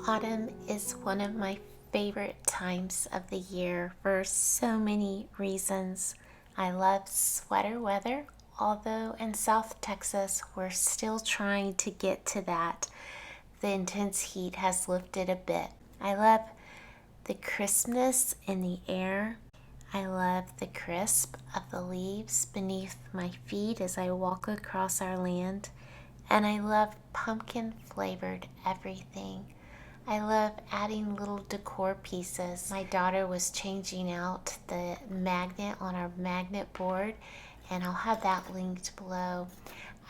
Autumn is one of my favorite times of the year for so many reasons. I love sweater weather, although in South Texas we're still trying to get to that. The intense heat has lifted a bit. I love the crispness in the air. I love the crisp of the leaves beneath my feet as I walk across our land. And I love pumpkin flavored everything. I love adding little decor pieces. My daughter was changing out the magnet on our magnet board, and I'll have that linked below.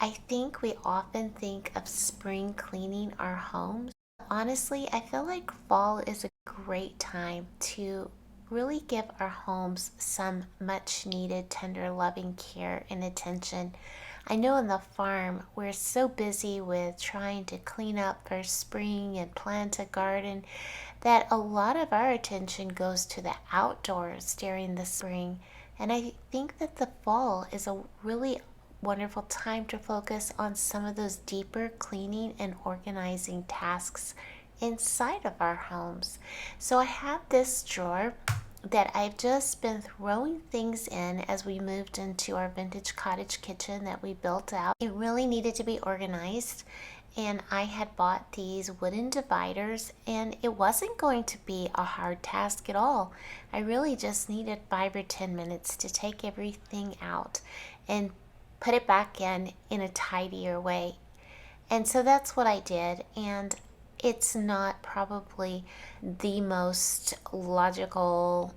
I think we often think of spring cleaning our homes. Honestly, I feel like fall is a great time to really give our homes some much needed tender loving care and attention. I know on the farm we're so busy with trying to clean up for spring and plant a garden that a lot of our attention goes to the outdoors during the spring. And I think that the fall is a really wonderful time to focus on some of those deeper cleaning and organizing tasks inside of our homes. So I have this drawer that I've just been throwing things in as we moved into our vintage cottage kitchen that we built out. It really needed to be organized, and I had bought these wooden dividers, and it wasn't going to be a hard task at all. I really just needed 5 or 10 minutes to take everything out and put it back in a tidier way. And so that's what I did, and it's not probably the most logical,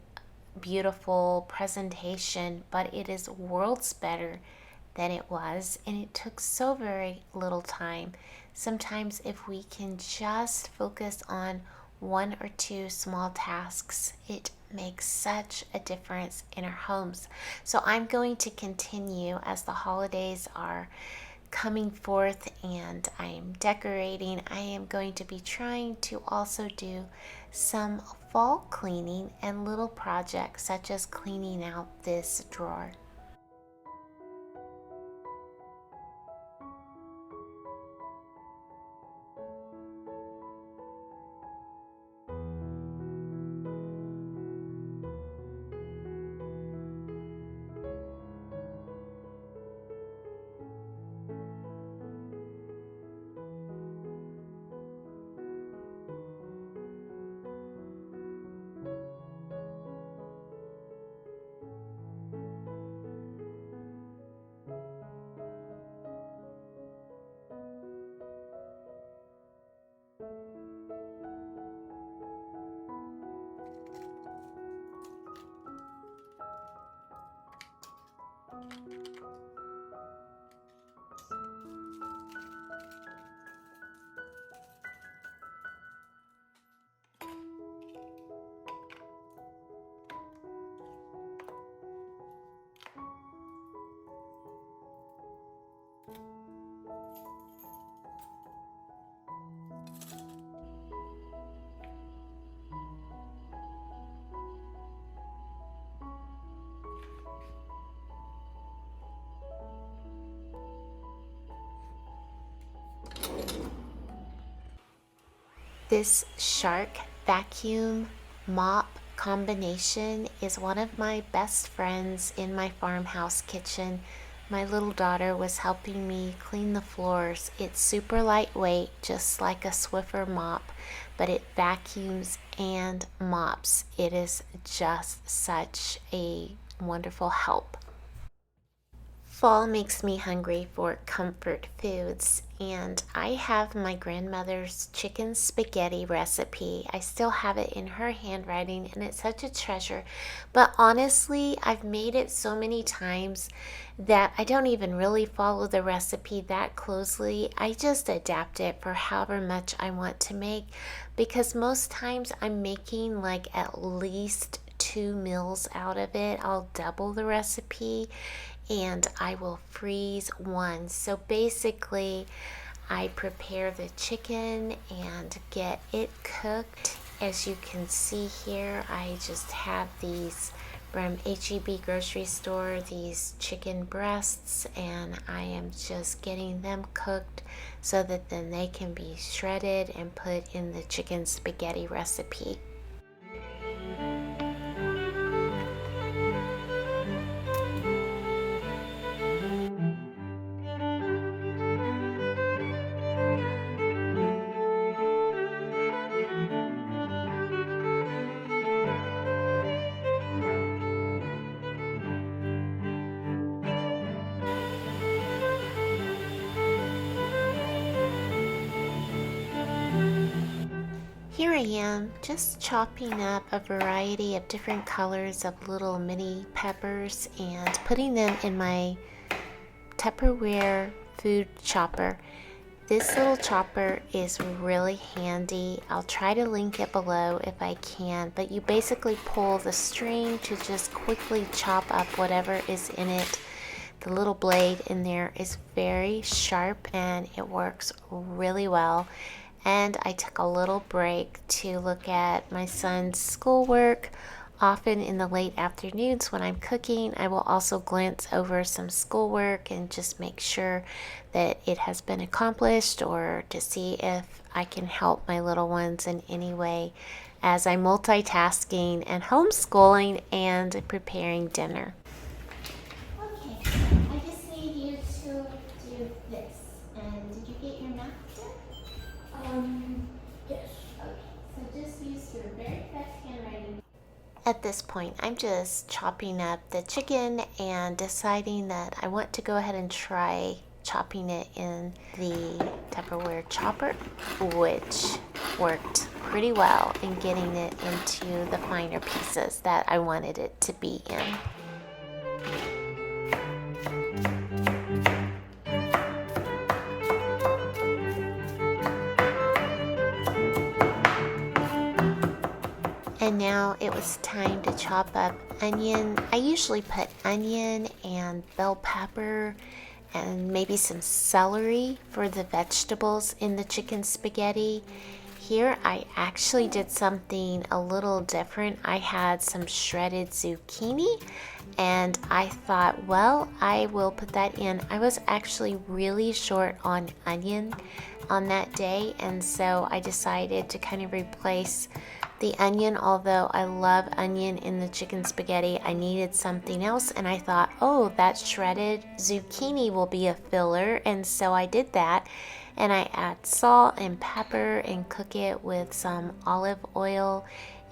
beautiful presentation, but it is worlds better than it was, and it took so very little time. Sometimes if we can just focus on one or two small tasks, it makes such a difference in our homes. So I'm going to continue as the holidays are coming forth and I'm decorating. I am going to be trying to also do some fall cleaning and little projects such as cleaning out this drawer. This Shark vacuum mop combination is one of my best friends in my farmhouse kitchen. My little daughter was helping me clean the floors. It's super lightweight, just like a Swiffer mop, but it vacuums and mops. It is just such a wonderful help. Fall makes me hungry for comfort foods, and I have my grandmother's chicken spaghetti recipe. I still have it in her handwriting, and it's such a treasure. But honestly, I've made it so many times that I don't even really follow the recipe that closely. I just adapt it for however much I want to make, because most times I'm making like at least 2 meals out of it. I'll double the recipe and I will freeze one. So basically, I prepare the chicken and get it cooked. As you can see here, I just have these from HEB grocery store these chicken breasts, and I am just getting them cooked so that then they can be shredded and put in the chicken spaghetti recipe. Here I am, just chopping up a variety of different colors of little mini peppers and putting them in my Tupperware food chopper. This little chopper is really handy. I'll try to link it below if I can, but you basically pull the string to just quickly chop up whatever is in it. The little blade in there is very sharp and it works really well. And I took a little break to look at my son's schoolwork. Often in the late afternoons when I'm cooking, I will also glance over some schoolwork and just make sure that it has been accomplished, or to see if I can help my little ones in any way as I'm multitasking and homeschooling and preparing dinner. Okay, I just need you to do this. And did you get your napkin? Yes. Okay, so just use your very best handwriting. At this point, I'm just chopping up the chicken and deciding that I want to go ahead and try chopping it in the Tupperware chopper, which worked pretty well in getting it into the finer pieces that I wanted it to be in. And now it was time to chop up onion. I usually put onion and bell pepper and maybe some celery for the vegetables in the chicken spaghetti. Here I actually did something a little different. I had some shredded zucchini and I thought, well, I will put that in. I was actually really short on onion on that day, and so I decided to kind of replace the onion. Although I love onion in the chicken spaghetti, I needed something else, and I thought, oh, that shredded zucchini will be a filler, and so I did that. And I add salt and pepper and cook it with some olive oil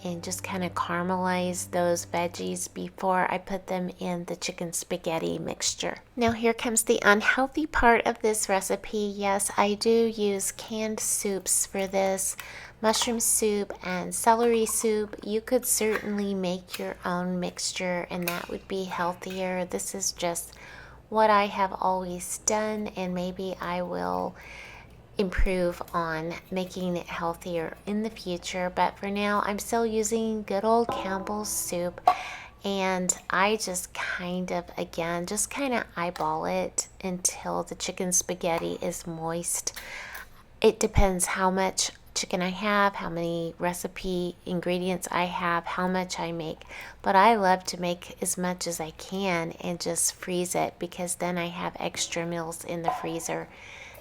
and just kind of caramelize those veggies before I put them in the chicken spaghetti mixture. Now here comes the unhealthy part of this recipe. Yes, I do use canned soups for this. Mushroom soup and celery soup. You could certainly make your own mixture and that would be healthier. This is just what I have always done, and maybe I will improve on making it healthier in the future, but for now I'm still using good old Campbell's soup, and I just kind of eyeball it until the chicken spaghetti is moist. It depends how much chicken I have, how many recipe ingredients I have, how much I make, but I love to make as much as I can and just freeze it, because then I have extra meals in the freezer.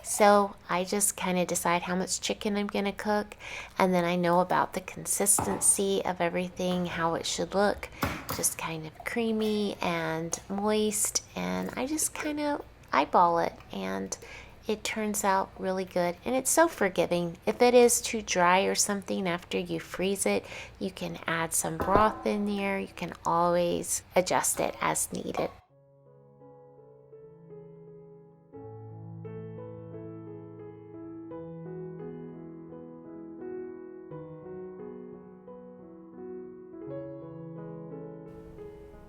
So I just kind of decide how much chicken I'm going to cook, and then I know about the consistency of everything, how it should look, just kind of creamy and moist, and I just kind of eyeball it, and it turns out really good, and it's so forgiving. If it is too dry or something after you freeze it, you can add some broth in there. You can always adjust it as needed.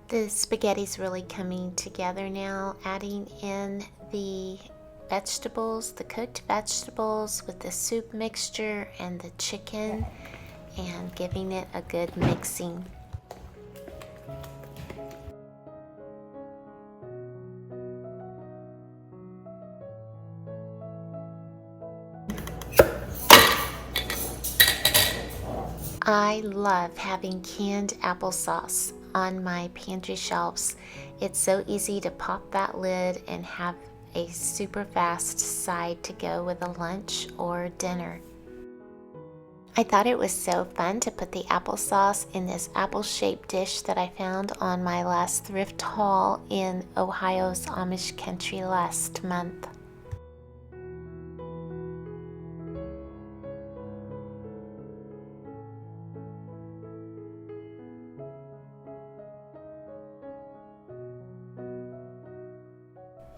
The spaghetti's really coming together now, adding in the vegetables, the cooked vegetables with the soup mixture and the chicken, and giving it a good mixing. I love having canned applesauce on my pantry shelves. It's so easy to pop that lid and have a super fast side to go with a lunch or dinner. I thought it was so fun to put the applesauce in this apple-shaped dish that I found on my last thrift haul in Ohio's Amish country last month.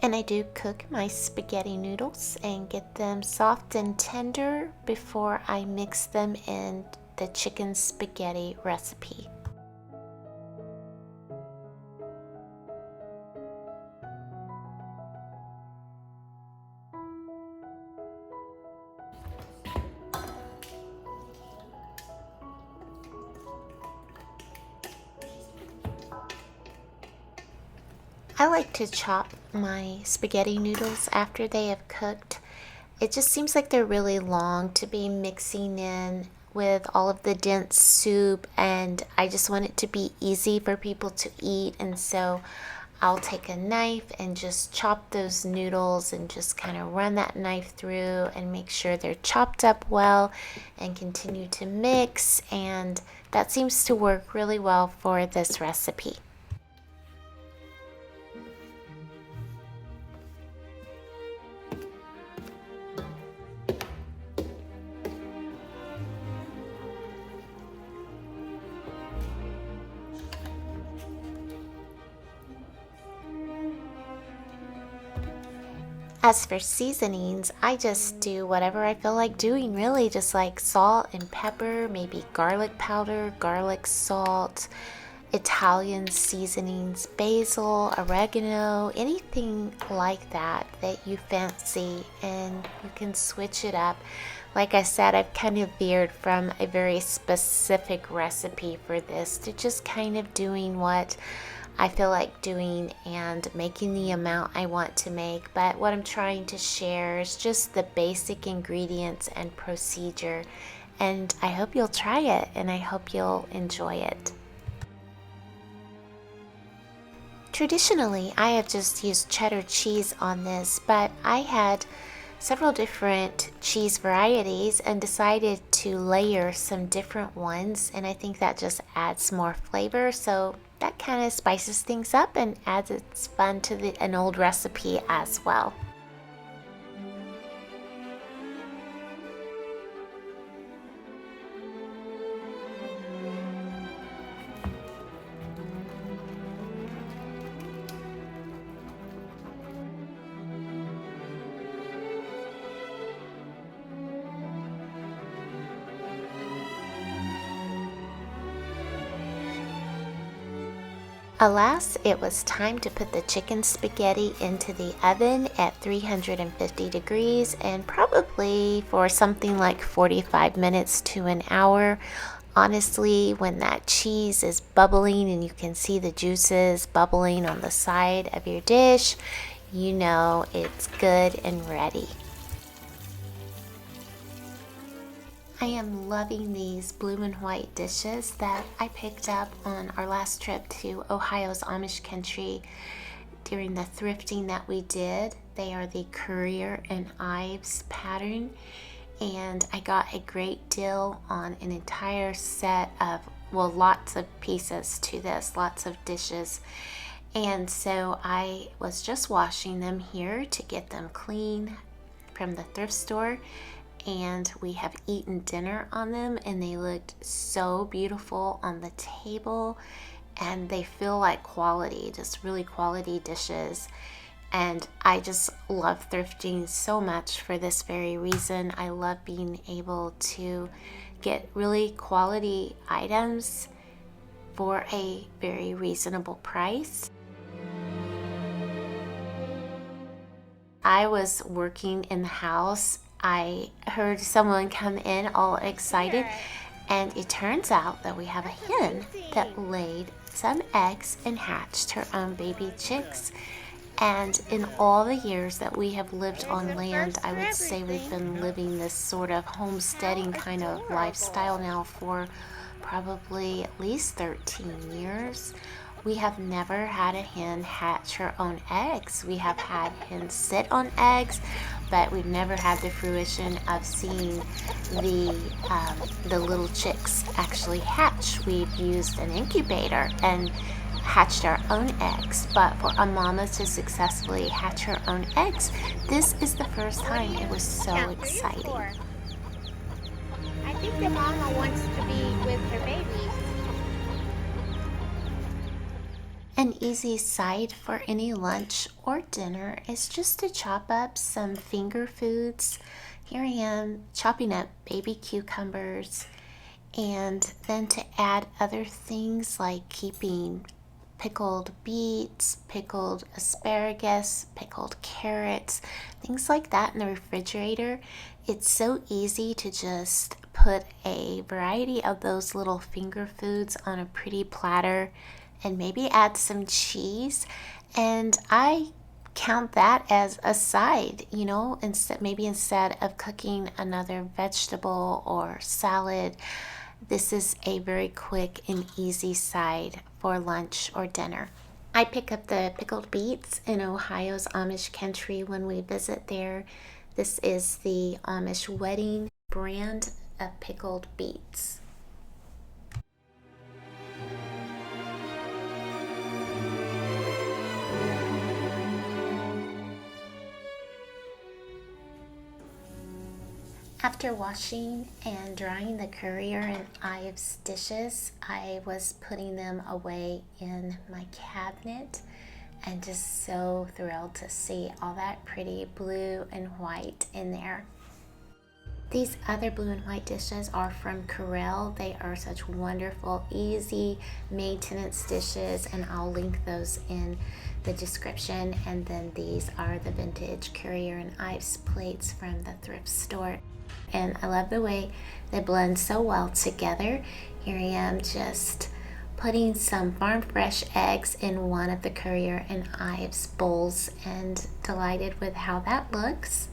And I do cook my spaghetti noodles and get them soft and tender before I mix them in the chicken spaghetti recipe. I like to chop my spaghetti noodles after they have cooked. It just seems like they're really long to be mixing in with all of the dense soup, and I just want it to be easy for people to eat, and so I'll take a knife and just chop those noodles and just kind of run that knife through and make sure they're chopped up well and continue to mix, and that seems to work really well for this recipe. As for seasonings, I just do whatever I feel like doing, really, just like salt and pepper, maybe garlic powder, garlic salt, Italian seasonings, basil, oregano, anything like that that you fancy, and you can switch it up. Like I said, I've kind of veered from a very specific recipe for this to just kind of doing what I feel like doing and making the amount I want to make. But what I'm trying to share is just the basic ingredients and procedure. And I hope you'll try it, and I hope you'll enjoy it. Traditionally, I have just used cheddar cheese on this, but I had several different cheese varieties and decided to layer some different ones, and I think that just adds more flavor. So that kind of spices things up and adds its fun to an old recipe as well. Alas, it was time to put the chicken spaghetti into the oven at 350 degrees, and probably for something like 45 minutes to an hour. Honestly, when that cheese is bubbling and you can see the juices bubbling on the side of your dish, you know it's good and ready. I am loving these blue and white dishes that I picked up on our last trip to Ohio's Amish country during the thrifting that we did. They are the Currier and Ives pattern, and I got a great deal on an entire set of, well, lots of pieces to this, lots of dishes. And so I was just washing them here to get them clean from the thrift store, and we have eaten dinner on them, and they looked so beautiful on the table, and they feel like quality, just really quality dishes. And I just love thrifting so much for this very reason. I love being able to get really quality items for a very reasonable price. I was working in the house. I heard someone come in all excited, and it turns out that we have a hen that laid some eggs and hatched her own baby chicks. And in all the years that we have lived on land, I would say we've been living this sort of homesteading kind of lifestyle now for probably at least 13 years. We have never had a hen hatch her own eggs. We have had hens sit on eggs, but we've never had the fruition of seeing the little chicks actually hatch. We've used an incubator and hatched our own eggs, but for a mama to successfully hatch her own eggs, this is the first time. It was so exciting. I think the mama wants to be with her babies. An easy side for any lunch or dinner is just to chop up some finger foods. Here I am chopping up baby cucumbers, and then to add other things like keeping pickled beets, pickled asparagus, pickled carrots, things like that in the refrigerator. It's so easy to just put a variety of those little finger foods on a pretty platter and maybe add some cheese. And I count that as a side, instead of cooking another vegetable or salad. This is a very quick and easy side for lunch or dinner. I pick up the pickled beets in Ohio's Amish country when we visit there. This is the Amish Wedding brand of pickled beets. After washing and drying the Currier and Ives dishes, I was putting them away in my cabinet and just so thrilled to see all that pretty blue and white in there. These other blue and white dishes are from Corel. They are such wonderful, easy maintenance dishes, and I'll link those in the description. And then these are the vintage Currier and Ives plates from the thrift store. And I love the way they blend so well together. Here I am just putting some farm fresh eggs in one of the Currier and Ives bowls and delighted with how that looks.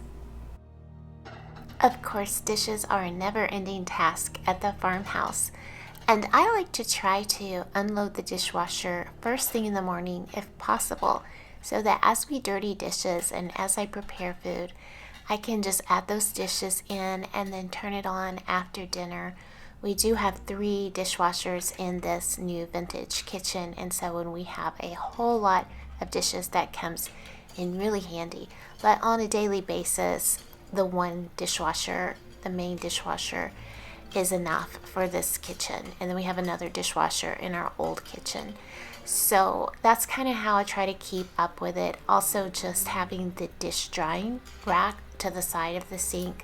Of course, dishes are a never-ending task at the farmhouse, and I like to try to unload the dishwasher first thing in the morning if possible, so that as we dirty dishes and as I prepare food, I can just add those dishes in and then turn it on after dinner. We do have 3 dishwashers in this new vintage kitchen, and so when we have a whole lot of dishes, that comes in really handy. But on a daily basis, the one dishwasher, the main dishwasher, is enough for this kitchen. And then we have another dishwasher in our old kitchen. So that's kind of how I try to keep up with it. Also, just having the dish drying rack to the side of the sink.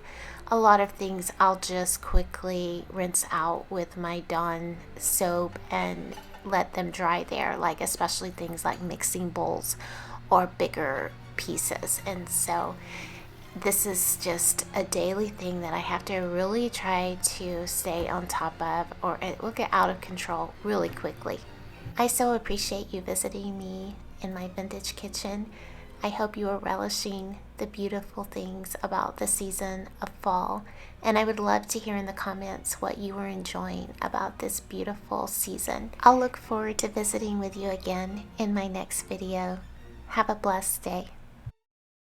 A lot of things I'll just quickly rinse out with my Dawn soap and let them dry there, like especially things like mixing bowls or bigger pieces. And so this is just a daily thing that I have to really try to stay on top of, or it will get out of control really quickly. I so appreciate you visiting me in my vintage kitchen. I hope you are relishing the beautiful things about the season of fall, and I would love to hear in the comments what you are enjoying about this beautiful season. I'll look forward to visiting with you again in my next video. Have a blessed day.